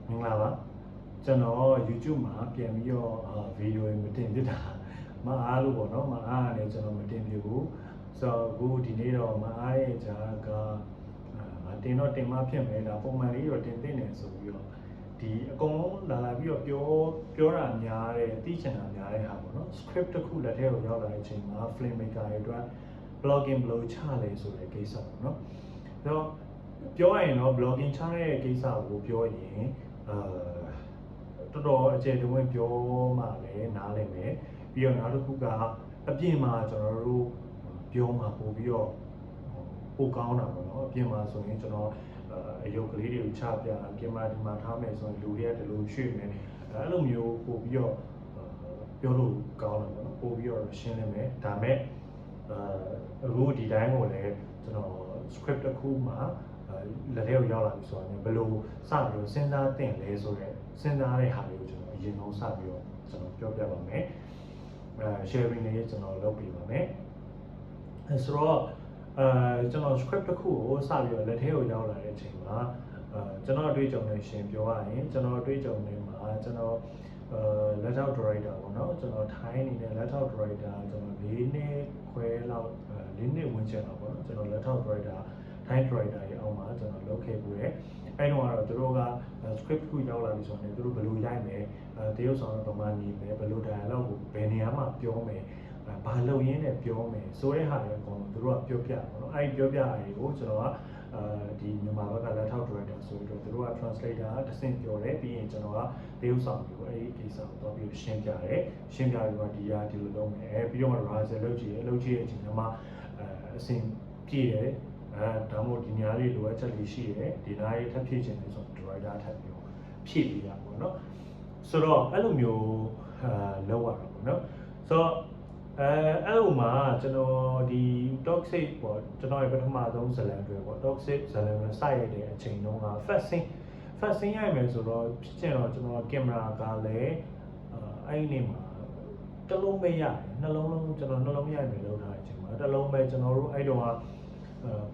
မင်္ဂလာပါကျွန်တော် YouTube မှာပြန်ပြီးတော့ဗီဒီယိုမတင်ပြတာမအားလို့ပေါ့နော်မအားလည်းကျွန်တော်မတင်ပြဘူးဆိုတော့အခုဒီနေ့တော့မအားရဲ့ဂျာကတင်တော့တင်မဖြစ်မယ်ဒါပုံမှန်လေးတော့တင်သိနေဆိုပြီးတော့ဒီအကုန်လုံးလာပြီးတော့ပြောတာများတဲ့အသိချင်တာများတဲ့ဟာပေါ့နော် script တစ်ခုလက်ထဲကိုရောက်လာတဲ့အချိန်မှာ filmmaker တွေအတွက် blogging ဘယ်လိုချလဲဆိုတဲ့ကိစ္စပေါ့နော်အဲ့တော့ပြောရရင်တော့ blogging ချတဲ့ကိစ္စကိုပြောရင်တော်တော်အကျယ်တဝင့်ပြောမှလည်းနားလည်မယ်ပြီးတော့နောက်တစ်ခုကအပြင်မှာကျွန်တော်တို့ပြောမှပို့ပြီးတော့ပိုကောင်းတာပေါ့နော်အပြင်မှာဆိုရင်ကျွန်တော်အယုတ်ကလေးတွေကိုချပြကင်မရာဒီမှာထားမယ်ဆိုရင်လူတွေကဒီလိုရွှေ့မယ်အဲ့လိုမျိုးပို့ပြီးတော့ပြောလို့ကောင်းတယ်ပေါ့နော်ပို့ပြီးတော့ရှင်းနေမယ်ဒါမဲ့အခုဒီတိုင်းကိုလည်းကျွန်တော် script တစ်ခုမှာလက်ထဲကိုရောက်လာပြီဆိုတော့ဘယ်လိုစပြီးတော့စဉ်းစားသင့်လဲဆိုတော့စဉ်းစားတဲ့ဟာလေးကိုကျွန်တော်အရင်ဆုံးစပြီးတော့ကျွန်တော်ပြောပြပါမယ်sharing လေးကျွန်တော်လုပ်ပြပါမယ်ဆိုတော့ကျွန်တော် script တစ်ခုကိုစပြီးတော့လက်ထဲကိုရောက်လာတဲ့အချိန်မှာကျွန်တော်အတွေ့အကြုံနဲ့ရှင်ပြောရရင်ကျွန်တော်အတွေ့အကြုံတွေမှာကျွန်တော်လက်ထောက် director ပေါ့နော်ကျွန်တော်ထိုင်းနေတဲ့လက်ထောက် director ကျွန်တော်၄နှစ်ခွဲလောက်၄နှစ်ဝန်းကျင်လောက်ပေါ့နော်ကျွန်တော်လက်ထောက် director ထိုင်း director ရဲ့အောက်မှာကျွန်တော်လုပ်ခဲ့ပြီးရဲအဲ့တော့ကတော့သူတို့က script ခုရောက်လာပြီဆိုရင်သူတို့ဘယ်လိုရိုက်မယ်တရုပ်ဆောင်တော့မှနေမယ်ဘယ်လို dialogue ကိုဘယ်နေရာမှာပြောမယ်ဘာလုပ်ရင်းနဲ့ပြောမယ်ဆိုတဲ့ဟာတွေအကုန်လုံးသူတို့ကပြောပြပါတော့အဲ့ဒီပြောပြတာတွေကိုကျွန်တော်ကဒီမြန်မာဘက်ကလက်ထောက် director ဆိုပြီးတော့သူတို့က translator တစ်ဆင့်ပြောတယ်ပြီးရင်ကျွန်တော်ကတရုပ်ဆောင်ပြီးတော့အဲ့ဒီကိစ္စကိုတော့ပြီးရှင်းပြတယ်ရှင်းပြပြီးတော့ဒီလိုလုပ်မယ်ပြီးတော့မှ rehearsal လုပ်ကြည့်တယ်လုပ်ကြည့်တဲ့အချိန်မှာအဆင်ပြေတယ်ဒါမှမဟုတ်ဒီညာလေးလိုအပ်ချက်လေးရှိတယ်ဒီနားလေးထပ်ဖြည့်ချင်တယ်ဆိုတော့ director ထပ်ပြီးတော့ဖြည့်ပေးရပါတော့เนาะဆိုတော့အဲ့လိုမျိုးလောက်ရတာပေါ့เนาะဆိုတော့အဲ့လိုမှာကျွန်တော်ဒီ toxic ပေါ့ကျွန်တော်ရဲ့ပထမဆုံးဇာတ်လမ်းတွေပေါ့ toxic ဇာတ်လမ်းတွေစရိုက်တဲ့အချိန်တုန်းက first scene ရိုက်မယ်ဆိုတော့ဖြစ်ချင်တော့ကျွန်တော်ကင်မရာကလည်းအဲ့ဒီနေ့မှာတစ်လုံးပဲရတယ်နှလုံးလုံးကျွန်တော်နှလုံးရိုက်မယ်လို့ထားတဲ့အချိန်မှာတစ်လုံးပဲကျွန်တော်တို့အဲ့တုန်းက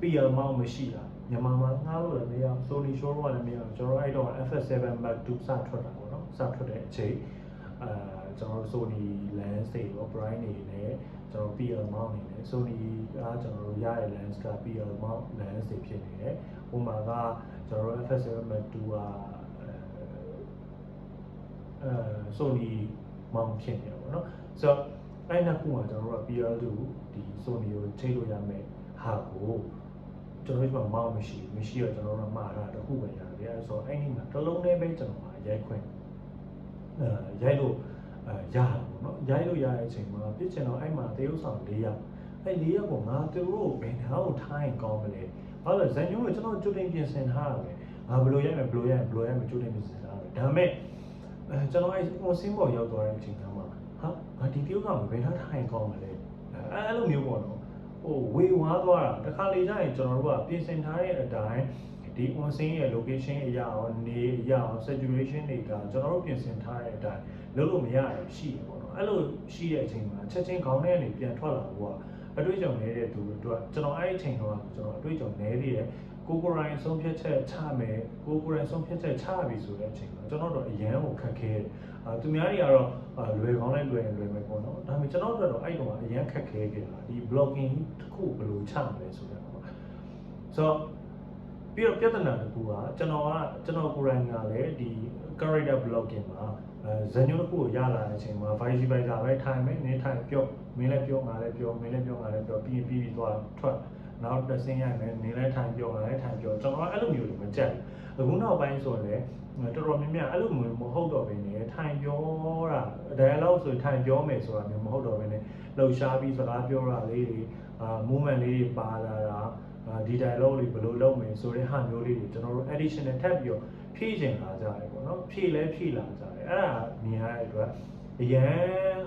PL မောင်းမရှိတာမြန်မာမှာငှားလို့လည်းမရ Sony show ကလည်းမရကျွန်တော်အဲ့တော့ FS7 Mark II စထွက်တာပေါ့နော်စထွက်တဲ့အချိန်ကျွန်တော် Sony lens တွေရော Bright နေနဲ့ကျွန်တော် PL mount နေနဲ့ Sony ကကျွန်တော်တို့ရတဲ့ lens က PL mount lens တွေဖြစ်နေတယ်ဟိုမှာကကျွန်တော်တို့ FS7 Mark II ကSony mount ဖြစ်နေတယ်ပေါ့နော်ဆိုတော့အဲ့နှစ်ခုမှာကျွန်တော်တို့က PL2 ဒီ Sony ကိုချိန်လို့ရမယ်ဟာကိုကျွန်တော်တို့ကမောင်းမရှိတော့ကျွန်တော်တို့မှားတာတခုပဲရတယ်အဲဆိုအဲ့ဒီမှာတစ်လုံးလေးပဲကျွန်တော်ရိုက်ခွင့်ရိုက်လို့ရတာပေါ့နော်ရိုက်လို့ရတဲ့အချိန်မှာပြစ်ချင်တော့အဲ့မှာတရုပ်ဆောင်၄ယောက်အဲ့၄ယောက်ကိုငါသူတို့ဘယ်နှောင်းထိုင်းကောင်းမလဲဘာလို့ဇန်ညိုးကကျွန်တော်ကြိုတင်ပြင်ဆင်ထားတာပဲငါဘယ်လိုရိုက်မယ်ကြိုတင်ပြင်ဆင်ထားတာပဲဒါပေမဲ့ကျွန်တော်အဲ့ဟိုစင်းပေါ်ရောက်သွားတဲ့အချိန်မှာဟာငါဒီတရုပ်ဆောင်ဘယ်နှောင်းထိုင်းကောင်းမလဲအဲ့လိုမျိုးပေါ့နော်ဟိုဝေဝါးသွားတာတခါလေကျရင်ကျွန်တော်တို့ကပြင်ဆင်ထားတဲ့အတိုင်းဒီ on scene ရဲ့ location အရာရောနေအရာရော saturation တွေကကျွန်တော်တို့ပြင်ဆင်ထားတဲ့အတိုင်းလုပ်လို့မရရရှိတယ်ပေါ့နော်အဲ့လိုရှိတဲ့အချိန်မှာချက်ချင်းခေါင်းထဲကနေပြန်ထွက်လာဖို့ကအတွေ့အကြုံနေတဲ့သူတို့ကျွန်တော်အဲ့ဒီအချိန်တော့ကျွန်တော်အတွေ့အကြုံနေသေးတယ်ကိုကိုရိုင်းဆုံးဖြတ်ချက်ချမယ်ကိုကိုရိုင်းဆုံးဖြတ်ချက်ချပြီဆိုတဲ့အချိန်မှာကျွန်တော်တို့အရန်ကိုခက်ခဲတယ်သူများတွေကတော့လွယ်ကောင်းလွယ်မယ်ပေါ့နော်ဒါပေမဲ့ကျွန်တော်တို့တော့အဲ့တုန်းကအရန်ခက်ခဲခဲ့တာဒီ blogging တစ်ခုဘယ်လိုချမလဲဆိုတော့ဆိုတော့ပြီးတော့ပြဿနာတစ်ခုကကျွန်တော်ကိုရိုင်းကလည်းဒီ character blogging မှာဇာညိုတစ်ခုကိုရလာတဲ့အချိန်မှာ vice versa ပဲထိုင်မယ်နင်းထိုင်ပြော့မင်းလည်းပြောငါလည်းပြောမင်းလည်းပြောငါလည်းပြောပြီးသွားထွက်နောက်တစ်ဆင်းရိုက်မယ်နင်းလည်းထိုင်ပြောငါလည်းထိုင်ပြောကျွန်တော်အဲ့လိုမျိုးတွေမကြိုက်ဘူးအခုနောက်ပိုင်းဆိုလည်းတော်တော်များများအဲ့လိုမျိုးမဟုတ်တော့ဘဲနဲ့ထိုင်ပြောတာ dialogue ဆိုထိုင်ပြောမယ်ဆိုတာမျိုးမဟုတ်တော့ဘဲနဲ့လှုပ်ရှားပြီးစကားပြောတာလေးတွေmovement လေးတွေပါလာတာဒီ dialogue တွေဘယ်လိုလုပ်မယ်ဆိုတဲ့ဟာမျိုးလေးတွေကျွန်တော်တို့ edition နဲ့ထပ်ပြီးတော့ဖြည့်ချင်လာကြတယ်ပေါ့နော်ဖြည့်လာကြတယ်အဲ့ဒါမြင်ရတဲ့အတွက်အရန်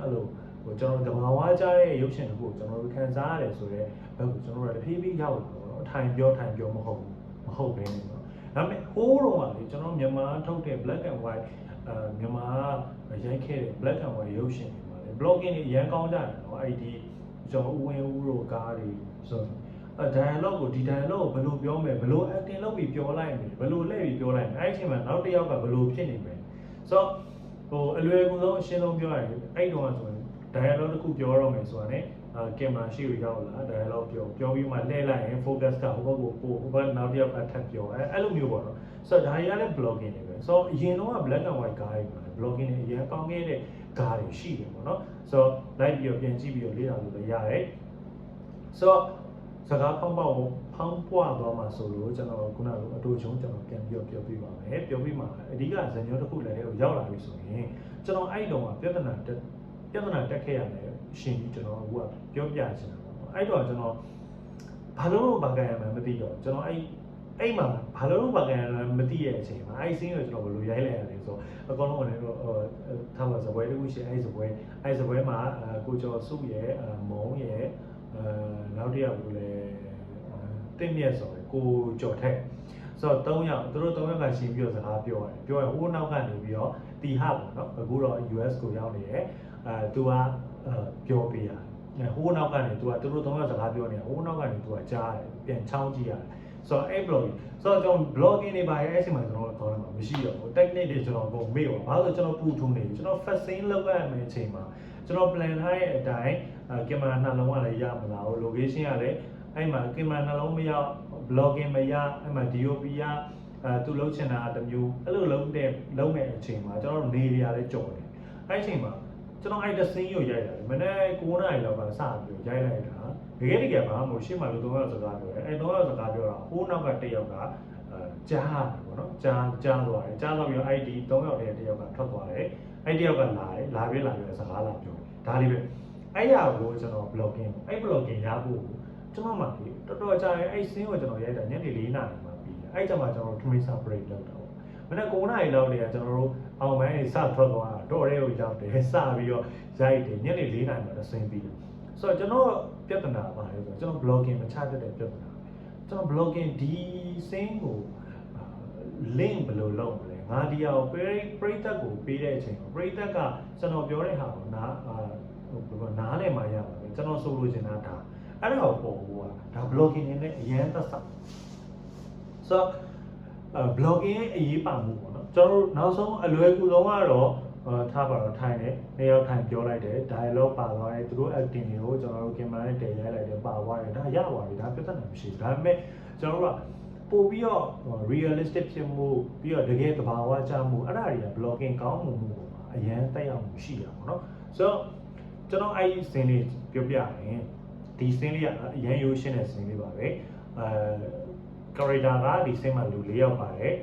အဲ့လိုဟိုကျွန်တော်ဓမ္မဝါကြားရဲ့ရုပ်ရှင်တစ်ခုကိုကျွန်တော်တို့ခံစားရတယ်ဆိုတော့ဘက်ကိုကျွန်တော်တို့တဖြည်းဖြည်းရောက်လာတော့နော်ထိုင်ပြောမဟုတ်ဘဲနဲ့နော်ဒါပေမဲ့ဟိုးတော့ကလေကျွန်တော်မြန်မာထုတ်တဲ့ black and white မြန်မာရိုက်ခဲ့တဲ့ black and white ရုပ်ရှင်တွေမှာလေ blogging တွေအရန်ကောင်းကြတယ်နော်အဲ့ဒီကျွန်တော်ဦးဝင်းဦးတို့ကားတွေဆို dialogue ကိုဒီ dialogue ကိုဘယ်လိုပြောမယ်ဘယ်လို acting လုပ်ပြီးပြောလိုက်မယ်ဘယ်လိုလှည့်ပြီးပြောလိုက်မယ်အဲ့ဒီအချိန်မှာနောက်တစ်ယောက်ကဘယ်လိုဖြစ်နေမယ်ဆိုတော့ဟိုအလွယ်ကူဆုံးအရှင်းဆုံးပြောရရင်အဲ့တုန်းကဆိုရင် dialogue တစ်ခုပြောရမယ်ဆိုတာ ਨੇ ကင်မရာရှိကိုရောက်လာ dialogue ပြောပြီးမှလှည့်လိုက်ရင် focus ကဟိုဘက်ကိုဟိုဘက်နောက်တစ်ယောက်ကထပ်ပြောအဲ့လိုမျိုးပေါ့နော်ဆိုတော့ဒါတွေကလည်း blogging တွေပဲဆိုတော့အရင်တော့က black and white ကားတွေမှာ blogging တွေအရင်ကောင်းခဲ့တဲ့ကားတွေရှိတယ်ပေါ့နော်ဆိုတော့ live ပြီးတော့ပြန်ကြည့်ပြီးတော့လေ့လာလို့လည်းရတယ်ဆိုတော့စကားဖောင်းပွားသွားမှာဆိုလို့ကျွန်တော်ခုနကအတူချုံကျွန်တော်ပြန်ပြီးတော့ပြောပြပါမယ်ပြောပြီးမှအဓိကဇာညောတစ်ခုလည်းကိုရောက်လာပြီဆိုရင်ကျွန်တော်အဲ့တုန်းကပြဿနာတက်ခဲ့ရတယ်ရှင်ပြီးကျွန်တော်အခုကပြောပြချင်တာပေါ့အဲ့တော့ကျွန်တော်ဘာလို့ဘာကန်ရမှမသိတော့ကျွန်တော်အဲ့မှာဘာလို့ဘာကန်ရမှမသိရဲ့အချိန်မှာအဲ့စင်းကိုကျွန်တော်ဘယ်လိုရိုက်လိုက်ရလဲဆိုအကောင်လုံးကလည်းထားပါစပွဲတစ်ခုရှိအဲ့စပွဲမှာကိုကျော်စုရဲ့မုံရဲ့နောက်တစ်ယောက်ကိုလည်းတင်းမြတ်ဆိုကိုကျော်ထက်ဆိုတော့3ယောက်သူတို့3ယောက်ကရှင်ပြီးတော့စကားပြောရင်ဟိုနောက်ကနေပြီးတော့တီဟပေါ့နော်အခုတော့ US ကိုရောက်နေတယ်သူကပြောပြရတယ်ဟိုနောက်ကနေသူကသူတို့3ယောက်စကားပြောနေတာဟိုနောက်ကနေသူကကြားတယ်ပြန်ချောင်းကြည့်ရတယ်ဆိုတော့အဲ့ blogging ဆိုတော့ကျွန်တော် blogging တွေပါရဲ့အဲ့ချိန်မှာကျွန်တော်တော့မှာမရှိတော့ဘူး technique တွေကျွန်တော်ပုံမေ့ပါဘာလို့ကျွန်တော်ပူထုံးနေကျွန်တော် fasting လုပ်ရမယ့်အချိန်မှာကျွန်တော် plan ထားတဲ့အတိုင်းကင်မရာနှလုံးကလည်းရမလား location ကလည်းအဲ့မှာကင်မရာနှလုံးမရ blogging မရအဲ့မှာ DOP ရသူလှုပ်ချင်တာတမျိုးအဲ့လိုလုံးမဲ့အချိန်မှာကျွန်တော်နေရလည်းကြော်တယ်အဲ့အချိန်မှာကျွန်တော်အဲ့တစင်းကိုရိုက်ရတယ်မနေ့9နာရီလောက်ကစပြီးရိုက်လိုက်တာတကယ်ဘာမှမဟုတ်ရှေ့မှာလူ3ယောက်စကားပြောတယ်အဲ့3ယောက်စကားပြောတာဟိုးနောက်က1ယောက်ကကြားတယ်ပေါ့နော်ကြားသွားတယ်ကြားတော့ပြီးတော့အဲ့ဒီ3ယောက်တည်း1ယောက်ကထွက်သွားတယ်အဲ့1ယောက်ကလာပြီးစကားလာပြောတယ်ဒါလေးပဲအဲ့ရကိုကျွန်တော် blogging အဲ့ blogging ရဖို့ကျွန်တော်မှတော်တော်ကြာရင်အဲ့စင်းကိုကျွန်တော်ရိုက်တာညနေ4နာရီမှပြီးတယ်အဲ့ကျမှကျွန်တော် Twitter break လုပ်တာပေါ့မနေ့9နာရီလောက်တည်းကကျွန်တော်တို့အောင်မိုင်းစထွက်သွားတာတော့ရဲကိုရောက်တယ်စပြီးတော့ရိုက်တယ်ညနေ4နာရီမှဆင်းပြီးတယ်ဆိုတော့ကျွန်တော်ပြဿနာပါလေဆိုတော့ကျွန်တော် blogging မချတတ်တဲ့ပြဿနာကျွန်တော် blogging ဒီစင်းကို link ဘယ်လိုလုပ်မလဲငါဒီဟာကိုပရိသတ်ကိုပေးတဲ့အချိန်ပရိသတ်ကကျွန်တော်ပြောတဲ့ဟာကိုနားလည်မှရပါပဲကျွန်တော်ဆိုလိုချင်တာဒါအဲ့ဒါကိုပေါ်ဖို့ကဒါ blogging နဲ့အရင်သက်ဆိုင်ဆိုတော့blogging ရဲ့အရေးပါမှုပေါ့နော်ကျွန်တော်နောက်ဆုံးအလွယ်ကူဆုံးကတော့ထားပါတော့ထိုင်တယ်နေရာထိုင်ပြောလိုက်တယ် dialogue ပါသွားတယ်သူတို့ acting တွေကိုကျွန်တော်တို့ကင်မရာနဲ့တည်ရိုက်လိုက်တယ်ပါသွားတယ်ဒါရပါပြီဒါပြဿနာမရှိဘူးဒါပေမဲ့ကျွန်တော်တို့ကပို့ပြီးတော့ realistic ဖြစ်မှုပြီးတော့တကယ်သဘာဝကျမှုအဲ့ဒါတွေက blogging ကောင်းမှုပေါ့အရင်တက်ရောက်မှုရှိတာပေါ့နော်ဆိုတော့ကျွန်တော်အဲ့ဒီစင်းလေးပြောပြရင်ဒီစင်းလေးကအရင်ရိုးရှင်းတဲ့စင်းလေးပါပဲcharacter ကဒီစင်းမှာလူ4ယောက်ပါတယ်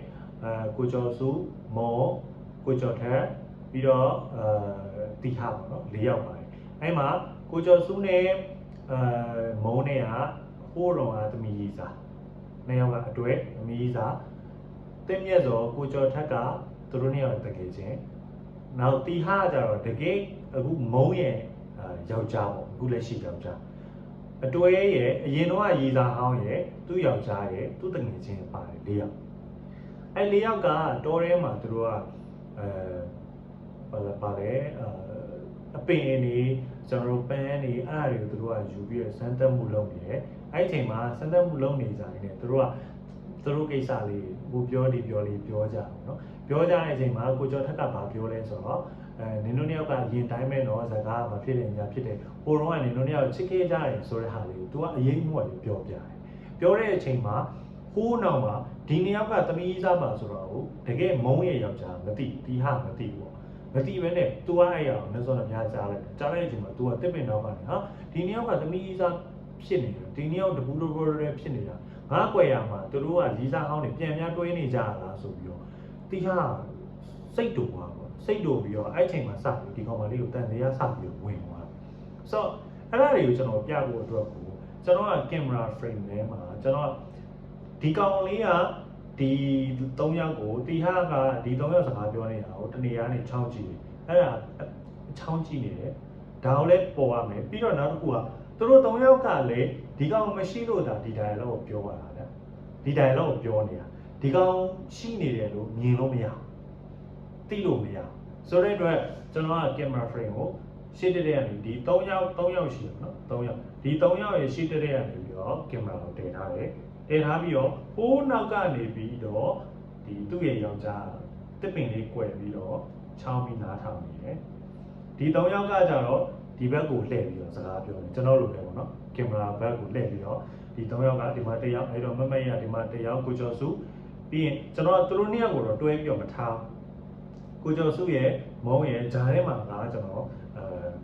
ကိုကျော်စုမော်ကိုကျော်ထက်ပြီးတော့တီဟာပေါ့နော်4ယောက်ပါတယ်အဲ့မှာကိုကျော်စုနဲ့မုံနဲ့ကဟိုးတော်ကသမီးကြီးစား2ယောက်ကအတွဲသမီးကြီးစားတင်းမြတ်စောကိုကျော်ထက်ကသူတို့2ယောက်တကယ်ချင်းနောက်တီဟာကကြတော့တကယ်အခုမုံရဲ့ယောက်ျားပေါ့အခုလက်ရှိယောက်ျားအတွဲရဲ့အရင်တော့ရေးစားဟောင်းရဲ့သူ့ယောက်ျားရဲ့သူ့တငယ်ချင်းပါတယ်4ယောက်အဲ့4ယောက်ကတောထဲမှာသူတို့ကပါလေအပင်နေကျွန်တော်တို့ပန်းနေအဲ့အရာတွေကိုသူတို့ကယူပြီးစမ်းသပ်မှုလုပ်နေတယ်အဲ့ဒီအချိန်မှာစမ်းသပ်မှုလုပ်နေကြတယ်သူတို့ကိစ္စလေးကိုပြောကြတယ်နော်ပြောကြတဲ့အချိန်မှာကိုကျော်ထက်ကဘာပြောလဲဆိုတော့နင်တို့နှစ်ယောက်ကရင်တိုင်းမဲ့တော့စကားမဖြစ်တယ်ညာဖြစ်တယ်ဟိုတော့ကနင်တို့နှစ်ယောက်ချစ်ခဲ့ကြတယ်ဆိုတဲ့ဟာလေးကို तू ကအရေးမှုကလေးပြောပြတယ်ပြောတဲ့အချိန်မှာဟိုးနောက်မှာဒီနှစ်ယောက်ကသမီးစားပါဆိုတော့တကယ်မုံရဲ့ယောက်ျားမသိဒီဟာမသိဘူးမသိဘဲနဲ့ तू ကအဲ့ရအောင်နဲ့ဆိုတော့များကြားလိုက်တဲ့အချိန်မှာ तू ကတစ်ပင်တော့ကနေဟာဒီနှစ်ယောက်ကသမီးစားဖြစ်နေတယ်ဒီနှစ်ယောက်တပူလိုဖြစ်နေတာငါ့ကွယ်ရမှာသူတို့ကရီးစားဟောင်းနေပြန်များတွဲနေကြလားဆိုပြီးတော့တီဟာစိတ်တူပါပေါ့စိတ်တူပြီးတော့အဲ့ချိန်မှာစပြီးဒီကောင်မလေးကိုတန်တရားစပြီးဝင်သွားဆိုတော့အဲ့ဒါတွေကိုကျွန်တော်ပြဖို့အတွက်ကိုကျွန်တော်က camera frame ထဲမှာကျွန်တော်ဒီကောင်လေးကဒီ3ယောက်ကိုတီဟာကဒီ3ယောက်စကားပြောနေတာကိုတနေရာနဲ့ချောင်းကြည့်တယ်အဲ့ဒါချောင်းကြည့်နေတယ်ဒါကိုလည်းပေါ်ရမယ်ပြီးတော့နောက်တစ်ခုကသူတို့3ယောက်ကလည်းဒီကောင်မရှိလို့ဒါဒီ dialogue ကိုပြောရတာဗျဒီ dialogue ကိုပြောနေတာဒီကောင်ရှိနေတယ်လို့မြင်လို့မရသိလို့မရဆိုတဲ့အတွက်ကျွန်တော်က camera frame ကိုရှေ့တက်တဲ့ကနေဒီ3ယောက်ရှိတယ်နော်3ယောက်ဒီ3ယောက်ရဲ့ရှေ့တက်တဲ့ကနေပြီး တော့ကင်မရာကိုတင်ထားတယ်တင်ထားပြီးတော့ဟိုးနောက်ကနေပြီးတော့ဒီသူ့ရဲ့ယောက်ျားတစ်ပင်လေးကွယ်ပြီးတော့ချောင်းပြီးနားထောင်နေတယ်ဒီ၃ယောက်ကကြတော့ဒီဘက်ကိုလှည့်ပြီးတော့စကားပြောတယ်ကျွန်တော်လိုပဲပေါ့နော်ကင်မရာဘက်ကိုလှည့်ပြီးတော့ဒီ၃ယောက်ကဒီမှာတစ်ယောက်အဲ့တော့မမရဒီမှာတစ်ယောက်ကိုကျော်စုပြီးရင်ကျွန်တော်သူတို့နှစ်ယောက်ကိုတော့တွဲပြီးတော့မထားကိုကျော်စုရဲ့မုံရဲ့ဂျာထဲမှာကကျွန်တော်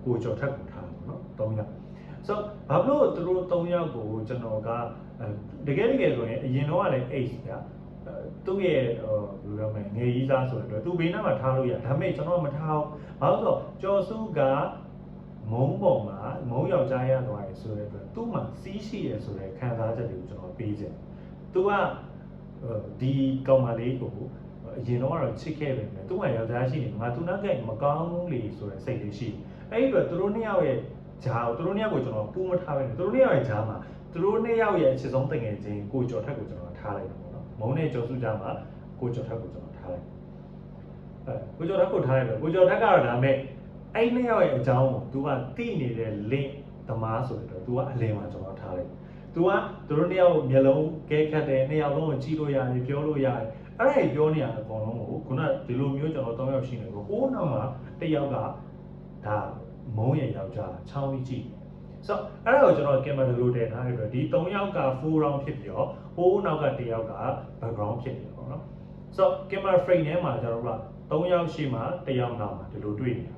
ကိုကျော်ထက်ကိုထားပေါ့နော်၃ယောက်ဆိုဘာလို့သူတို့၃ယောက်ကိုကျွန်တော်ကတကယ်ဆိုရင်အရင်တော့ကလည်း H ဗျာသူ့ရဲ့ဘယ်လိုပြောမလဲငယ်ကြီးသားဆိုတဲ့အတွက်သူဘေးနားမှာထားလို့ရဒါပေမဲ့ကျွန်တော်မထားဘူးဘာလို့ဆိုတော့ကျော်စုကမုံပေါ်မှာမုံယောက်ျားရသွားရဆိုတဲ့အတွက်သူ့မှာစီးရှိရဆိုတဲ့ခံစားချက်တွေကိုကျွန်တော်ပေးချင်သူကဒီကောင်မလေးကိုအရင်တော့ချစ်ခဲ့ပဲသူ့မှာယောက်ျားရှိနေငါသူနောက်ကမကောင်းဘူးလေဆိုတဲ့စိတ်လေးရှိအဲ့ဒီအတွက်သူတို့နှစ်ယောက်ရဲ့ဂျာသူတို့နှစ်ယောက်ကိုကျွန်တော်ပူးမထားပဲသူတို့နှစ်ယောက်ရဲ့ဂျာမှာသူတို့နှစ်ယောက်ရဲ့အချစ်ဆုံးတငယ်ချင်းကိုကျော်ထက်ကိုကျွန်တော်ထားလိုက်တယ်ပေါ့နော်မုံနဲ့ကျော်စုဂျာမှာကိုကျော်ထက်ကိုကျွန်တော်ထားလိုက်ကိုကျော်ထက်ကိုထားလိုက်ပဲကိုကျော်ထက်ကတော့ဒါမဲ့အဲ့နှစ်ယောက်ရဲ့အကြောင်းကို तू ကသိနေတဲ့ link သမားဆိုတော့ तू ကအလယ်မှာကျွန်တော်ထားလိုက် तू ကသူတို့နှစ်ယောက်မျက်လုံးကဲခတ်တယ်နှစ်ယောက်လုံးကိုကြည့်လို့ရတယ်ပြောလို့ရတယ်အဲ့ဒါပြောနေရတဲ့အကောင်လုံးကိုခုနဒီလိုမျိုးကျွန်တော်၃ယောက်ရှိနေကိုဟိုးနောက်မှာတစ်ယောက်ကဒါမုံရဲ့ယောက်ျားချောင်းပြီးကြည့်ဆိုတော့အဲ့ဒါကိုကျွန်တော်ကင်မရာလိုတင်ထားရတော့ဒီ၃ယောက်က full round ဖြစ်ပြီးတော့ဟိုးနောက်ကတစ်ယောက်က background ဖြစ်နေပေါ့နော်ဆိုတော့ကင်မရာ frame ထဲမှာကျွန်တော်တို့က၃ယောက်ရှိမှတစ်ယောက်နောက်မှာဒီလိုတွေ့နေတ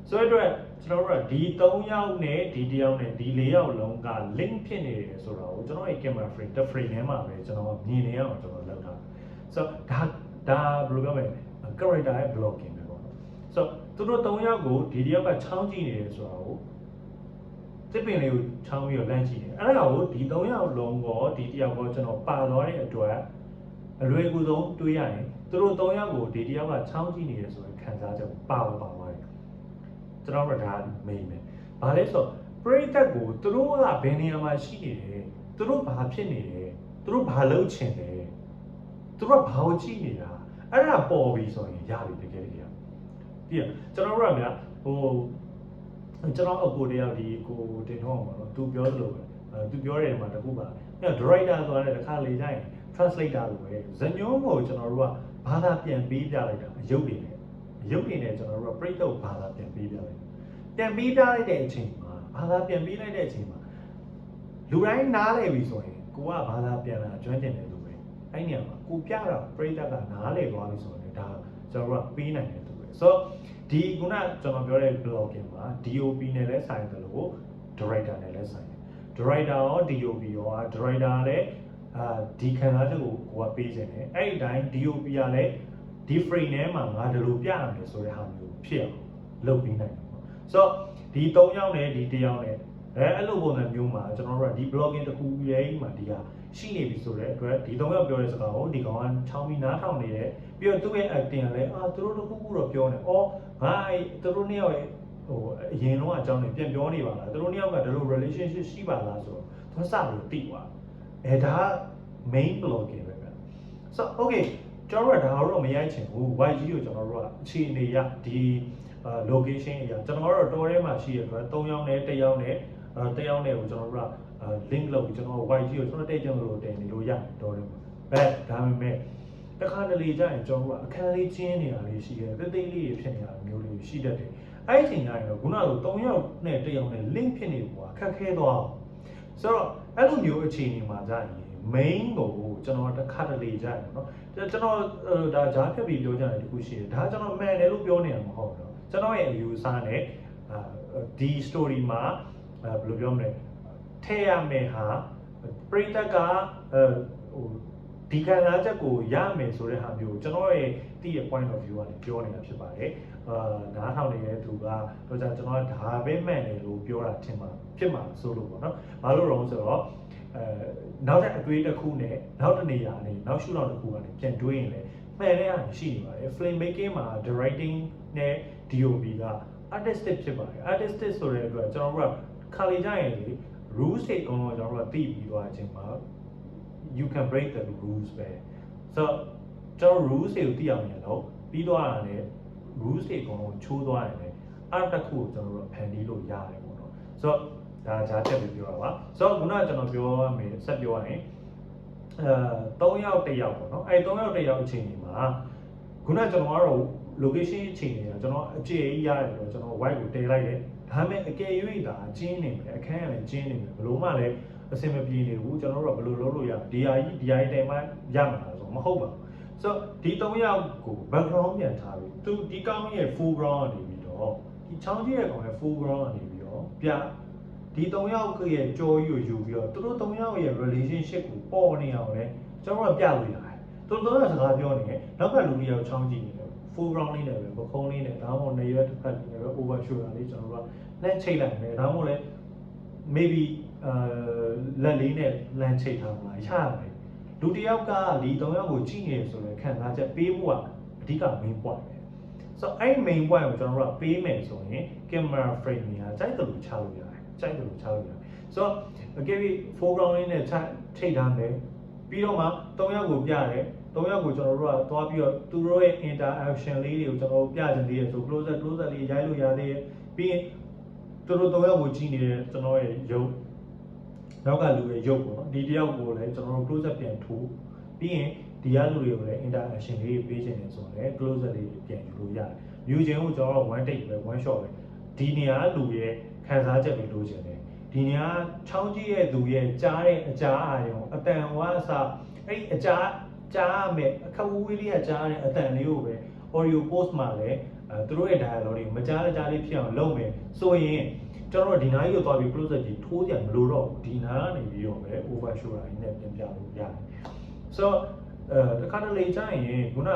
ာဆိုတော့ကျွန်တော်တို့ကဒီ3ယောက်နဲ့ဒီ1ယောက်နဲ့ဒီ4ယောက်လုံးက link ဖြစ်နေတယ်ဆိုတော့ကျွန်တော်ရဲ့ camera frame တစ် frame ထဲမှာပဲကျွန်တော်မြင်နေရအောင်ကျွန်တော်လုပ်တာဆိုတော့ဒါဘယ်လိုပြောမလဲ character ရဲ့ blocking ပဲပေါ့နော်ဆိုတော့သူတို့3ယောက်ကိုဒီ1ယောက်ကချောင်းကြည့်နေတယ်ဆိုတော့တစ်ပင်လေးကိုချောင်းပြီးတော့လန့်ကြည့်နေအဲ့ဒါကိုဒီ3ယောက်လုံးကိုဒီ1ယောက်ကိုကျွန်တော်ပါသွားတဲ့အတွက်အလွယ်ကူဆုံးတွေးရရင်သူတို့3ယောက်ကိုဒီ1ယောက်ကချောင်းကြည့်နေတယ်ဆိုရင်ခံစားချက်ပါသွားတယ်ကျွန်တော်တို့ဒါမေးမယ်။ဘာလဲဆိုတော့ပရိသတ်ကိုသူတို့ကဘယ်နေရာမှာရှိနေတယ်။သူတို့ဘာဖြစ်နေတယ်။သူတို့ဘာလုပ်ချင်တယ်။သူတို့ဘာကိုကြည့်နေတာ။အဲ့ဒါပေါ်ပြီဆိုရင်ရပြီတကယ်တကယ်။ပြီးတော့ကျွန်တော်တို့ကများကျွန်တော်အကိုတယောက်ဒီကိုတင်တော့မှာတော့သူပြောသလိုပဲ။သူပြောတယ်မှာတခုပါ။အဲ့ director ဆိုတဲ့တစ်ခါလေကျရင် translator လို့ပဲ။ဇညုံးကိုကျွန်တော်တို့ကဘာသာပြန်ပေးပြလိုက်တာအယုတ်တွေနဲ့ရုပ်ရည်နဲ့ကျွန်တော်တို့ကပြိတ္တုဘာသာပြန်ပေးပြလိုက်ပြန်ပေးပြလိုက်တဲ့အချိန်မှာဘာသာပြန်ပေးလိုက်တဲ့အချိန်မှာလူတိုင်းနားလည်ပြီဆိုရင်ကိုကဘာသာပြန်လာကျွမ်းကျင်တယ်လို့ပဲအဲ့နေရာမှာကိုပြတာပြိတ္တကနားလည်သွားပြီဆိုရင်ဒါကျွန်တော်တို့ကပေးနိုင်တယ်လို့ပဲဆိုတော့ဒီခုနကျွန်တော်ပြောတဲ့ blogging မှာ DOP နဲ့လည်းဆိုင်တယ်လို့ director နဲ့လည်းဆိုင်တယ် director ရော DOP ရော director လည်းဒီခံစားချက်ကိုကပေးခြင်းတယ်အဲ့ဒီတိုင်း DOP ကလည်းဒီ frame ထဲမှာငါဒီလိုပြရမယ်ဆိုတဲ့ဟာမျိုးဖြစ်အောင်လုပ်ပြီးနိုင်တယ်ပေါ့ဆိုတော့ဒီ3ယောက်နဲ့ဒီ1ယောက်နဲ့အဲ့လိုပုံစံမျိုးမှာကျွန်တော်တို့ကဒီ blogging တစ်ခုရဲ့မှာဒီဟာရှိနေပြီဆိုတဲ့အတွက်ဒီ3ယောက်ပြောတဲ့စကားကိုဒီကောင်ကချောင်းပြီးနားထောင်နေတယ်ပြီးတော့သူ့ရဲ့ acting ကလည်းသူတို့တစ်ခုခုတော့ပြောနေငါသူတို့2ယောက်ရဲ့အရင်တော့အကြောင်းတွေပြန်ပြောနေပါလားသူတို့2ယောက်ကဒီလို relationship ရှိပါလားဆိုတော့သူစလို့တိသွားဒါ main blogging ပဲဗျဆိုတော့ okayကျွန်တော်တို့ကဒါတော့မရိုက်ချင်ဘူး YG ကိုကျွန်တော်တို့ကအခြေအနေရဒီ location အရာကျွန်တော်တို့တော်ထဲမှာရှိရတဲ့အတွက်3ယောက်နဲ့1ယောက်နဲ့1ယောက်နဲ့ကိုကျွန်တော်တို့က link လုပ်ပြီးကျွန်တော် YG ကိုကျွန်တော်တိတ်ကြလို့တင်နေလို့ရတော်တယ်ဘက်ဒါပေမဲ့တခါတလေကျရင်ကျွန်တော်တို့ကအခန်းလေးချင်းနေတာလေးရှိတယ်တိတ်တိတ်လေးဖြစ်နေတာမျိုးလေးရှိတတ်တယ်အဲ့ဒီအချိန်ကျရင်တော့ခုနက3ယောက်နဲ့1ယောက်နဲ့ link ဖြစ်နေဘူးခက်ခဲသွားအောင်ဆိုတော့အဲ့လိုမျိုးအခြေအနေမှာကျရင်main ကိုကျွန်တော်တစ်ခါတလေကြိုက်ပေါ့နော်ကျွန်တော်ဒါဂျားဖြတ်ပြီးပြောကြတယ်တခုရှိတယ်ဒါကျွန်တော်မှန်တယ်လို့ပြောနေတာမဟုတ်ဘူးကျွန်တော်ရဲ့အယူအဆနဲ့ဒီ story မှာဘယ်လိုပြောမလဲထည့်ရမယ်ဟာပရိသတ်ကဒီခံစားချက်ကိုရမယ်ဆိုတဲ့ဟာမျိုးကျွန်တော်ရဲ့ဒီရဲ့ point of view ကနေပြောနေတာဖြစ်ပါတယ်နားထောင်နေတဲ့သူကတော့ကျွန်တော်ဒါပဲမှန်တယ်လို့ပြောတာထင်မှာဖြစ်မှာဆိုလို့ပေါ့နော်ဘာလို့လဲဆိုတော့နောက်တဲ့အတွေးတစ်ခုနဲ့နောက်တစ်နေရာနဲ့နောက်ရှုထောင့်တစ်ခုကနေပြန်တွေးရင်လည်းမှန်တဲ့အရာရှိနေပါတယ် film making မှာ directing နဲ့ DOP က artistic ဖြစ်ပါတယ် artistic ဆိုတဲ့အတွက်ကျွန်တော်တို့ကခါလေးကြရင်လေ rules တွေအကုန်လုံးကျွန်တော်တို့ကသိပြီးသွားခြင်းမှာ you can break the rules ပဲဆိုတော့ကျွန်တော် rules တွေကိုသိအောင်ရတော့ပြီးသွားတာနဲ့ rules တွေအကုန်လုံးချိုးသွားရင်လည်း art တစ်ခုကိုကျွန်တော်တို့ဖန်တီးလို့ရတယ်ပေါ့နော်ဆိုတော့ ဒါဂျာတက်ပြီးပြောတာပါဆိုတော့ခုနကကျွန်တော်ပြောရမယ်ဆက်ပြောရရင်3ယောက်1ယောက်ပေါ့နော်အဲ့3ယောက်1ယောက်အချိန်ဒီမှာခုနကကျွန်တော်ကတော့ location အချိန်တွေကကျွန်တော်အကျေကြီးရတယ်တော့ကျွန်တော် white ကိုတည်လိုက်တယ်ဒါပေမဲ့အကယ်၍ဒါကျင်းနေမယ်အခန်းကလည်းကျင်းနေမယ်ဘလို့မှလည်းအဆင်မပြေနေဘူးကျွန်တော်တို့ကဘယ်လိုလုပ်လို့ရဒီဟာကြီးတိုင်မှရမှာဆိုမဟုတ်ပါဘူးဆိုတော့ဒီ3ယောက်ကို background ပြန်ထားပြီးသူဒီကောင်းရဲ့ full ground နေပြီးတော့ဒီချောင်းကြီးရဲ့ကောင်ရဲ့ full ground နေပြီးတော့ပြဒီ3ယောက်ရဲ့ကြော်ကြီးကိုယူပြီးတော့သူတို့3ယောက်ရဲ့ relationship ကိုပေါ်နေအောင်လဲကျွန်တော်တို့ပြလို့ရတယ်သူတို့ကစကားပြောနေတယ်နောက်ကလူတွေရောချောင်းကြည့်နေတယ် full ground လေးနဲ့ပဲပခုံးလေးနဲ့ဒါမှမဟုတ်နေရွက်တစ်ဖက်လေးနဲ့ပဲ over shoulder လေးကျွန်တော်တို့ကလက်ချိတ်လိုက်တယ်ဒါမှမဟုတ်လဲ maybe လက်လေးနဲ့လမ်းချိတ်ထားမှာရရတယ်လူတစ်ယောက်ကဒီ3ယောက်ကိုကြည့်နေဆိုရင်ခံစားချက်ပေးဖို့ကအဓိက main point ပဲဆိုတော့အဲ့ main point ကိုကျွန်တော်တို့ကပေးမယ်ဆိုရင် camera frame ကြီးကကြိုက်တယ်လို့ချလို့ရတယ်ကြိုက်တယ်လို့ချလို့ရတယ်ဆိုတော့ okay foreground လေးနဲ့ချိတ်ထားမယ်ပြီးတော့မှ3ယောက်ကိုပြတယ်3ယောက်ကိုကျွန်တော်တို့ကသွားပြီးတော့သူတို့ရဲ့ interaction လေးတွေကိုကျွန်တော်တို့ပြချင်သေးတယ်ဆို closer လေးရိုက်လို့ရသေးတယ်ပြီးရင်သူတို့3ယောက်ကိုကြည့်နေတဲ့ကျွန်တော်ရဲ့ရုပ်နောက်ကလူရဲ့ရုပ်ပေါ့နော်ဒီတယောက်ကိုလည်းကျွန်တော်တို့ closer ပြန်ထိုးပြီးရင်ဒီကလူတွေကိုလည်း interaction လေးပေးချင်တယ်ဆိုတော့လည်း closer လေးပြန်ယူလို့ရတယ်ယူခြင်းကိုကျွန်တော်တို့ one take ပဲ one shot ပဲဒီနေရာလူရဲ့ခံစားချက်တွေလိုချင်တယ်ဒီနေရာချောင်းကြီးရဲ့သူရဲ့ကြားတဲ့အကြားအာရုံအတန်ဝါအစအဲ့အကြားကြားမယ်အခက်ဝေးလေးကကြားတဲ့အတန်လေးကိုပဲ audio post မှာလည်းသူတို့ရဲ့ dialogue တွေမကြားလေးဖြစ်အောင်လုပ်မယ်ဆိုရင်ကျွန်တော်တို့ဒီနားကြီးကိုသွားပြီး closer ကြီးထိုးကြမလို့တော့ဒီနားကနေပြီးတော့ပဲ over shoulder ကြီးနဲ့ပြန်ပြလို့ရတယ်ဆိုတော့တခါတလေကျရင်ခုန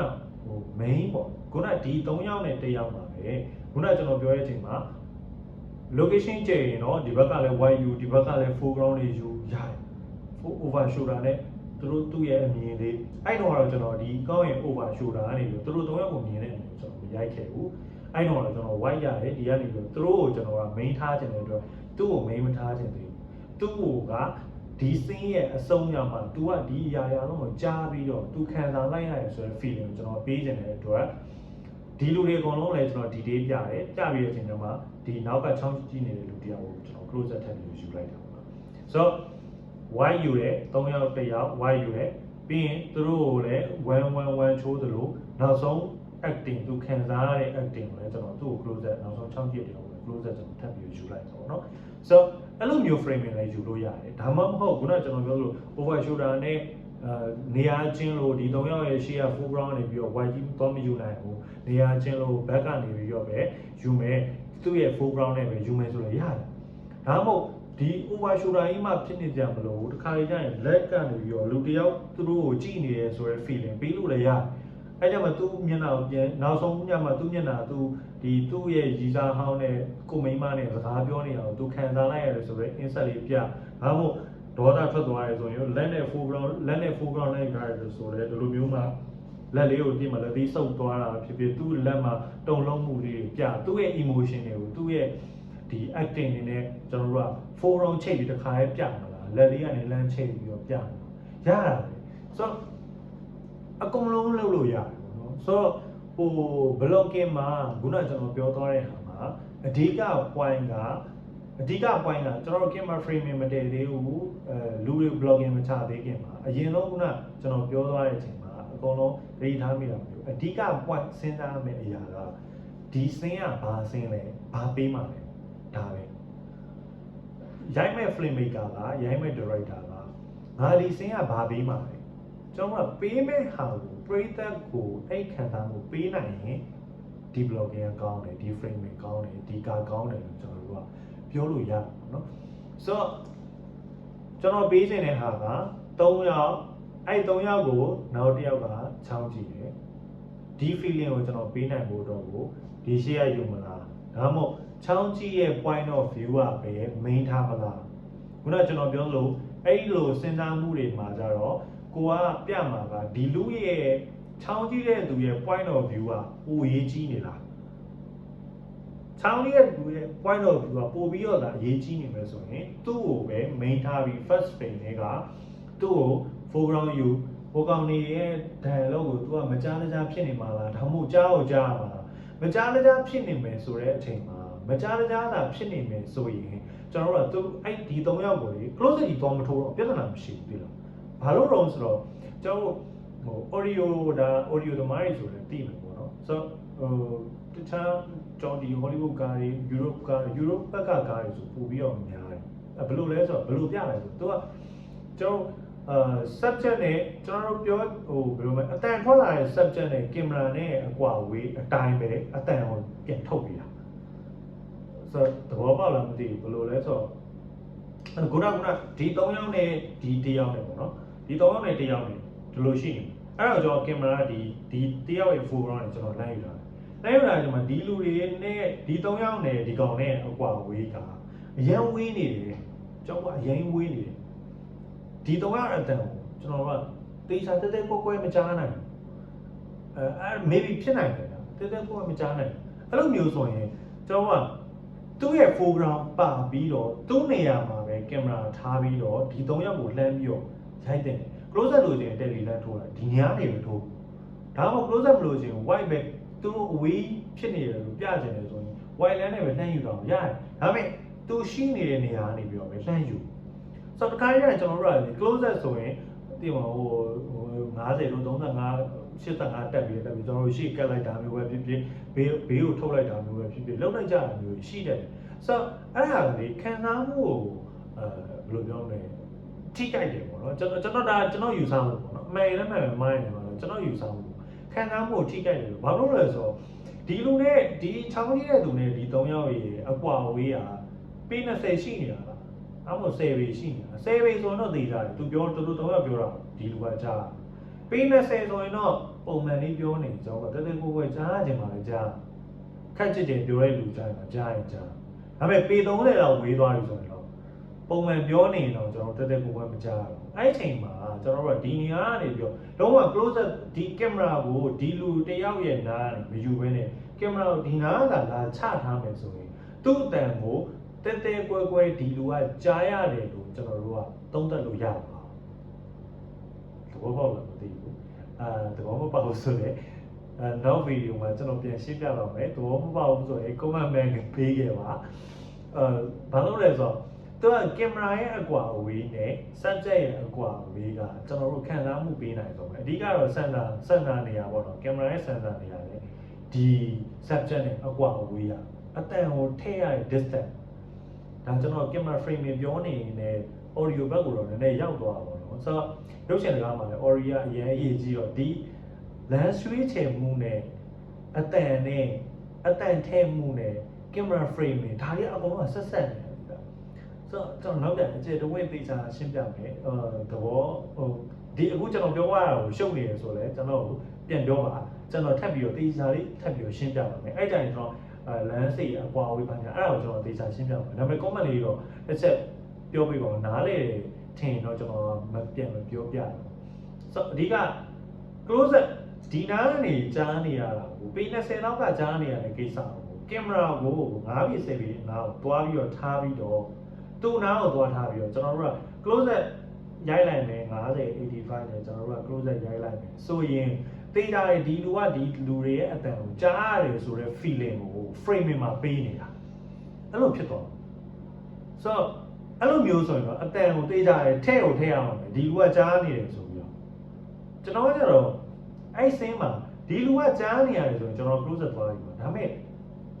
ဟို main ပေါ့ခုနဒီ3ယောက်နဲ့1ယောက်ပါပဲခုနကျွန်တော်ပြောတဲ့အချိန်မှာ location ကျရင်တော့ဒီဘက်ကလည်း YU ဒီဘက်ကလည်း foreground တွေယူရတယ် over shoulder နဲ့သူ့ရဲ့အမြင်လေးအဲ့တော့ကျွန်တော်ဒီကောင်းရင် over shoulder ကနေပြီးသူတို့3ယောက်ကိုမြင်တဲ့အမြင်ကိုကျွန်တော်မရိုက်ခဲ့ဘူးအဲ့တော့ကျွန်တော် white ရတယ်ဒီကနေပြီးသူတို့ကိုကျွန်တော်က main ထားခြင်းတဲ့အတွက်သူ့ကို main မထားခြင်းသေးဘူးသူ့ကိုကဒီစင်းရဲ့အဆုံးညမှာ तू ကဒီအရာလုံးကိုကြားပြီးတော့ तू ခံစားလိုက်ရတယ်ဆိုတဲ့ feeling ကိုကျွန်တော်ပေးခြင်းတဲ့အတွက်ဒီလူတွေအကုန်လုံးလည်းကျွန်တော် detail ပြတယ်ပြပြီးတဲ့အချိန်မှာဒီနောက်ကချောင်းကြည့်နေတဲ့လူတယောက်ကိုကျွန်တော် close up ထပ်ပြီးယူလိုက်တာပေါ့နော်ဆိုတော့ Y ယူတယ်3ယောက်1ယောက် Y ယူတယ်ပြီးရင်သူတို့ကိုလည်း111ချိုးသလိုနောက်ဆုံး acting သူခံစားရတဲ့ acting ကိုလည်းကျွန်တော်သူ့ကို close up နောက်ဆုံးချောင်းကြည့်တယ်ကိုလည်း close up ကျွန်တော်ထပ်ပြီးယူလိုက်တာပေါ့နော်ဆိုတော့အဲ့လိုမျိုး framing လည်းယူလို့ရတယ်ဒါမှမဟုတ်ခုနကကျွန်တော်ပြောလို့ over shoulder နဲ့နေရာချင်းလို့ဒီ3ယောက်ရဲ့ရှေ့က foreground နေပြီးတော့ white ကြီးတော့မယူနိုင်ဘူးနေရာချင်းလို့ back ကနေပြီးတော့ပဲယူမယ်သူ့ရဲ့ foreground နဲ့ပဲယူမယ်ဆိုလည်းရတယ်ဒါမှမဟုတ်ဒီ over shoulder ကြီးမှဖြစ်နေကြမလို့တခါလေကျရင် leg ကနေပြီးတော့လူတယောက်သူတို့ကိုကြည့်နေရဲဆိုတဲ့ feeling ပြီးလို့လည်းရတယ်အဲ့ကြမှာသူ့မျက်နှာကိုပြန်နောက်ဆုံးညမှာသူ့မျက်နှာသူ့ရဲ့ရည်စားဟောင်းနဲ့ကိုမိန်းမနဲ့စကားပြောနေအောင်သူခံစားလိုက်ရတယ်ဆိုတော့ insert လေးပြဒါမှမဟုတ်ဒေါသထွက်သွားရဲဆိုရင်လက်နဲ့ foreground လိုက်ထားရတယ်ဆိုတော့ဒီလိုမျိုးမှလက်လေးကိုပြင်မှာလက်သေးဆုပ်သွားတာဖြစ်ဖြစ်သူ့လက်မှာတုံလုံးမှုလေးပြသူ့ရဲ့ emotion တွေကိုသူ့ရဲ့ဒီ acting တွေနဲ့ကျွန်တော်တို့က foreground ချိတ်ပြီးတစ်ခါလေးပြမှာလားလက်လေးကနေလမ်းချိတ်ပြီးတော့ပြမှာရတာလေဆိုတော့အကုန်လုံးလုပ်လို့ရတယ်ပေါ့နော်ဆိုတော့ဟို blocking မှာခုနကကျွန်တော်ပြောသွားတဲ့ဟာမှာအဓိက point ကကျွန်တော်တို့ camera framing မတည်သေးဘူးလူတွေ blogging မချသေးခင်မှာအရင်ဆုံးကကျွန်တော်ပြောသွားတဲ့အချိန်မှာအကုန်လုံးရေးထားမိတာမျိုးအဓိက point စဉ်းစားရမယ့်အရာကဒီစင်းကဘာစင်းလဲဘာပေးမှလဲဒါပဲရိုက်မဲ့ filmmaker ကရိုက်မဲ့ director ကငါဒီစင်းကဘာပေးမှလဲကျွန်တော်ကပေးမဲ့ဟာကိုပရိသတ်ကိုအဲ့ခံစားမှုပေးနိုင်ရင်ဒီ blogging ကကောင်းတယ်ဒီ framing ကောင်းတယ်ဒီကာကောင်းတယ်လို့ကျွန်တော်တို့ကပြောလို့ရပါတော့เนาะဆိုတော့ကျွန်တော်ပေးခြင်းတဲ့ဟာက3ယောက်အဲ့3ယောက်ကိုနောက်တစ်ယောက်ကချောင်းကြည့်တယ်ဒီ feeling ကိုကျွန်တော်ပေးနိုင်ဖို့တော့ကိုဒီရှေ့ရယူမလားဒါမှမဟုတ်ချောင်းကြည့်ရဲ့ point of view ကပဲ main ထားမလားခုနကကျွန်တော်ပြောလို့အဲ့လိုစဉ်းစားမှုတွေမှာကြတော့ကိုကပြမှာကဒီလူရဲ့ချောင်းကြည့်တဲ့သူရဲ့ point of view ကပိုရေးကြီးနေလားချောင်းရဲ့လူရဲ့ point of view ကပိုပြီးတော့ဒါအရေးကြီးနေမယ်ဆိုရင်သူ့ကိုပဲ main ထားပြီး first frame တွေကသူ့ကို foreground ယူဟိုကောင်နေရဲ့ dialogue ကို तू ကမကြားဖြစ်နေမှာလားဒါမှမဟုတ်ကြားကိုကြားရမှာလားမကြားဖြစ်နေမယ်ဆိုတဲ့အချိန်မှာမ မကြားတာဖြစ်နေမယ်ဆိုရင်ကျွန်တော်တို့ကသူအဲ့ဒီ3ယောက်ကိုလေ close ကြီးတော့မထိုးတော့ပြဿနာမရှိဘူးတွေ့လားဘာလို့တော့ဆိုတော့ကျွန်တော်ဟို audio သမားတွေဆိုလည်းသိမယ်ပေါ့နော်ဆိုတော့တခြားကျွန်တော်ဒီ Hollywood ကားတွေ Europe ဘက်ကကားတွေဆိုပို့ပြီးတော့များတယ်ဘယ်လိုလဲဆိုတော့ဘယ်လိုပြလဲဆိုသူကကျွန်တော်subject နဲ့ကျွန်တော်တို့ပြောဟိုဘယ်လိုလဲအတန်ထွက်လာတဲ့ subject နဲ့ camera နဲ့အကွာဝေးအတိုင်းပဲအတန်ကိုပြန်ထုတ်ပြတာဆိုတော့သဘောပေါက်လားမသိဘူးဘယ်လိုလဲဆိုတော့ခုနဒီ3ယောက်နဲ့ဒီ1ယောက်နဲ့ပေါ့နော်ဒီ3ယောက်နဲ့1ယောက်နဲ့ဒီလိုရှိနေအဲ့တော့ကျွန်တော် camera ဒီ1ယောက်ရဲ့ foreground နဲ့ကျွန်တော်လိုက်ယူတာကျွန်တော်ဒီလူတွေနဲ့ဒီ3ယောက်နဲ့ဒီကောင်နဲ့အကွာဝေးကအရန်ဝေးနေတယ်ကျွန်တော်ကအရန်ဝေးနေတယ်ဒီ3ယောက်အတန်ကိုကျွန်တော်ကတေချာတဲကွဲမကြားနိုင်ဘူးmaybe ဖြစ်နိုင်တယ်တဲကွဲမကြားနိုင်အဲ့လိုမျိုးဆိုရင်ကျွန်တော်ကသူ့ရဲ့ foreground ပါပြီးတော့သူ့နေရာမှာပဲကင်မရာထားပြီးတော့ဒီ3ယောက်ကိုလှမ်းပြီးတော့ရိုက်တယ် close up လို့ချင်းတက်လီလန်းထိုးတာဒီညာနေပဲထိုးဒါမှမဟုတ် close up လို့ချင်း white ပဲသူတို့အဝေးဖြစ်နေတယ်လို့ပြချင်တယ်ဆိုရင် white လန်းနဲ့ပဲလှမ်းယူတော့ရတယ်ဒါပေမဲ့သူရှိနေတဲ့နေရာကနေပြီးတော့ပဲလှမ်းယူဆိုတော့တခါတည်းကကျွန်တော်တို့က close up ဆိုရင်ဒီမှာဟို50လို့35 85တက်ပြီးကျွန်တော်တို့ရှေ့ကတ်လိုက်တာမျိုးပဲဖြစ်ဖြစ်ဘေးကိုထုတ်လိုက်တာမျိုးပဲဖြစ်ဖြစ်လောက်လိုက်ကြတာမျိုးရှိတယ်ဆိုတော့အဲ့ဒါကလေခံစားမှုကိုဘယ်လိုပြောမလဲထိကြိုက်တယ်ပေါ့နော်ကျွန်တော်ယူဆမှုပေါ့နော်အမှန်လည်းမှန်မိုင်းနေမှာကျွန်တော်ယူဆမှုခံစားမှုကိုထိကြိုက်တယ်လို့ဘာလို့လဲဆိုတော့ဒီလူနဲ့ဒီချောင်းကြီးတဲ့သူနဲ့ဒီ3ယောက်ရေအကွာဝေးတာပေ20ရှိနေတာလားအဲ့မို့10ပေရှိနေတာ10ပေဆိုတော့သိကြတယ်သူပြောသူတို့3ယောက်ပြောတာဒီလူကကြားပေ20ဆိုရင်တော့ပုံမှန်လေးပြောနေကျွန်တော်တက်ကိုကြားချင်ပါလေကြားခက်ချစ်တယ်ပြောတဲ့လူကြားရင်ကြားရင်ကြားဒါပေမဲ့ပေ30လောက်ဝေးသွားပြီဆိုရင်တော့ပုံမှန်ပြောနေတော့ကျွန်တော်တက်ကိုမကြားဘူးအဲ့ချိန်မှာကျွန်တော်တို့ကဒီနေရာကနေပြောလုံးဝ close up ဒီ camera ကိုဒီလူတယောက်ရဲ့နားကနေမယူဘဲနဲ့ camera ကိုဒီနားကလာချထားမယ်ဆိုရင်သူ့အတန်ကိုတဲကွဲဒီလူကကြားရတယ်လို့ကျွန်တော်တို့ကသုံးသပ်လို့ရပါသဘောပေါက်လားမသိဘူးသဘောမပေါက်ဆိုတော့နောက်ဗီဒီယိုမှာကျွန်တော်ပြန်ရှင်းပြတော့မယ်သဘောမပေါက်ဘူးဆိုရင် comment မဲပေးခဲ့ပါဘာလို့လဲဆိုတော့သူကကင်မရာရဲ့အကွာအဝေးနဲ့ subject ရဲ့အကွာအဝေးကကျွန်တော်တို့ခံစားမှုပေးနိုင်ဆုံးပဲအဓိကတော့ sensor နေရာပေါ့နော်ကင်မရာရဲ့ sensor နေရာလေဒီ subject နဲ့အကွာအဝေးကအတန်ကိုထည့်ရတဲ့ distance ဒါကျွန်တော်ကင်မရာ frame ပြောနေနေ audio ဘက်ကိုတော့နည်းနည်းရောက်သွားတာပေါ့နော်ဆိုတော့ရုပ်ရှင်ကားမှာလည်း audio အရင်အရေးကြီးတော့ဒီ lens ရွှေ့ချယ်မှုနဲ့အတန်ထဲမှုနဲ့ camera frame တွေဒါတွေအကုန်လုံးဆက်ဆက်နေတယ်ဆိုတော့ကျွန်တော်နောက်ပြန်အကျေတဝိတ်သေးချာရှင်းပြမယ်သဘောဒီအခုကျွန်တော်ပြောရတာကိုရှုပ်နေရဆိုလဲကျွန်တော်ပြန်ပြောပါကျွန်တော်ထပ်ပြီးတော့သေချာလေးထပ်ပြီးတော့ရှင်းပြပါမယ်အဲ့တိုင်းကျွန်တော်lens တွေအကွာဝေးပါညာအဲ့ဒါကိုကျွန်တော်သေချာရှင်းပြပါမယ်ဒါပေမဲ့ comment လေးတော့တစ်ချက်ပြောပြပါဦးနားလေထင်တော့ကျွန်တော်မပြန်မပြောပြဘူးဆိုတော့အဓိက close up ဒီနားကနေကြားနေရတာကိုပေ20လောက်ကကြားနေရတဲ့ကိစ္စကိုကင်မရာကို9ပေ10ပေနားကိုတွားပြီးတော့ထားပြီးတော့သူ့နားကိုတွားထားပြီးတော့ကျွန်တော်တို့က close up ရိုက်လိုက်မယ်50 85နဲ့ကျွန်တော်တို့က close up ရိုက်လိုက်မယ်ဆိုရင်သိတာရဲ့ဒီလူကဒီလူတွေရဲ့အတန်ကိုကြားရတယ်ဆိုတဲ့ feeling ကို frame မှာပေးနေတာအဲ့လိုဖြစ်သွားဆိုတော့အဲ့လိုမျိုးဆိုရင်တော့အတန်ကိုသိတာရဲ့ထဲကိုထည့်ရအောင်မယ်ဒီလူကကြားနေတယ်ဆိုပြီးတော့ကျွန်တော်ကကျတော့အဲ့စင်းမှာဒီလူကကြားနေရတယ်ဆိုရင်ကျွန်တော် close up သွားပြီပေါ့ဒါပေမဲ့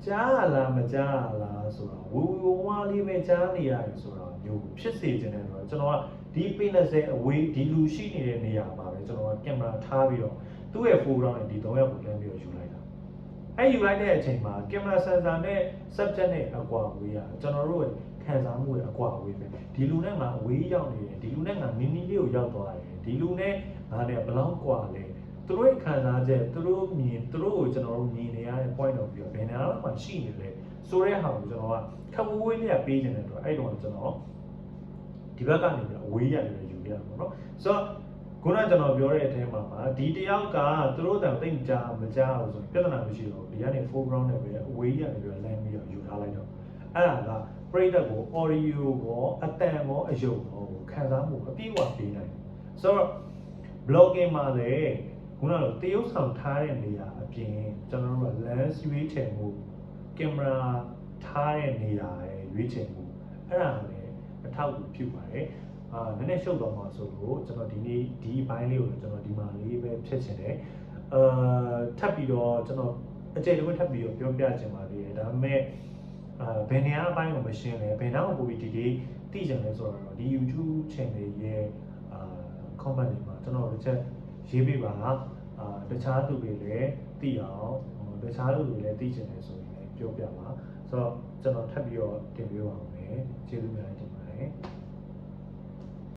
ကြားလားမကြားလားဆိုတော့ဝူဝါလေးပဲကြားနေရတယ်ဆိုတော့မျိုးဖြစ်စေချင်တယ်ဆိုတော့ကျွန်တော်ကဒီပေ20အဝေးဒီလူရှိနေတဲ့နေရာမှာပဲကျွန်တော်ကကင်မရာထားပြီးတော့သူ့ရဲ့ foreground နဲ့ဒီ3ယောက်ကိုလမ်းပြီးတော့ယူလိုက်တာအဲ့ယူလိုက်တဲ့အချိန်မှာကင်မရာ sensor နဲ့ subject နဲ့အကွာဝေးရကျွန်တော်တို့ခံစားမှုရဲ့အကွာဝေးပဲဒီလူနဲ့ငါအဝေးရောက်နေတယ်ဒီလူနဲ့ငါနီးနီးလေးကိုရောက်သွားတယ်ဒီလူနဲ့ငါနဲ့ဘယ်လောက်ကွာလဲသူတို့ရဲ့ခံစားချက်သူတို့ကိုကျွန်တော်တို့မြင်နေရတဲ့ point of view ဘယ်နေရာမှာရှိနေလဲဆိုတဲ့ဟာကိုကျွန်တော်ကခက်ဝေးလေးကပေးနေတဲ့အတွက်အဲ့တော့ကျွန်တော်ဒီဘက်ကနေပြီးအဝေးရတယ်ယူရပါတော့ဆိုတော့ခုနကကျွန်တော်ပြောတဲ့အထဲမှာဒီတယောက်ကသူတို့တောင်သိမကြားမကြားလို့ဆိုရင်ပြဿနာမရှိတော့ဒီကနေ foreground နဲ့ပဲအဝေးရတယ်ပြီးလမ်းပြီးတော့ယူထားလိုက်တော့အဲ့ဒါကပရိသတ်ကို audio ကိုအတန်ကိုအယုံကိုခံစားမှုအပြည့်အဝပေးနိုင်ဆိုတော့ blogging မှာလည်းခုနကတရုပ်ဆောင်ထားတဲ့နေရာအပြင်ကျွန်တော်တို့က lens ရွေးချယ်မှု camera ထားတဲ့နေရာရဲ့ရွေးချယ်မှုအဲ့ဒါလည်းအထောက်အကူဖြစ်ပါတယ်နည်းနည်းရှုပ်တော့မှာဆိုလို့ကျွန်တော်ဒီနေ့ဒီအပိုင်းလေးကိုကျွန်တော်ဒီမှာလေးပဲဖြတ်ချင်တယ်ထပ်ပြီးတော့ကျွန်တော်အကျယ်တဝက်ထပ်ပြီးတော့ပြောပြချင်ပါသေးတယ်ဒါပေမဲ့ဘယ်နေရာအပိုင်းကိုမရှင်းလဲဘယ်နောက်ပို့ပြီးဒီနေ့သိချင်လဲဆိုတော့ဒီ YouTube channel ရဲ့ comment တွေမှာကျွန်တော်တစ်ချက်ရေးပေးပါတခြားသူတွေလည်းသိအောင်တခြားသူတွေလည်းသိချင်တယ်ဆိုရင်လည်းပြောပြပါဆိုတော့ကျွန်တော်ထပ်ပြီးတော့တင်ပြပါမယ်ကျေးဇူးများတင်ပါတယ်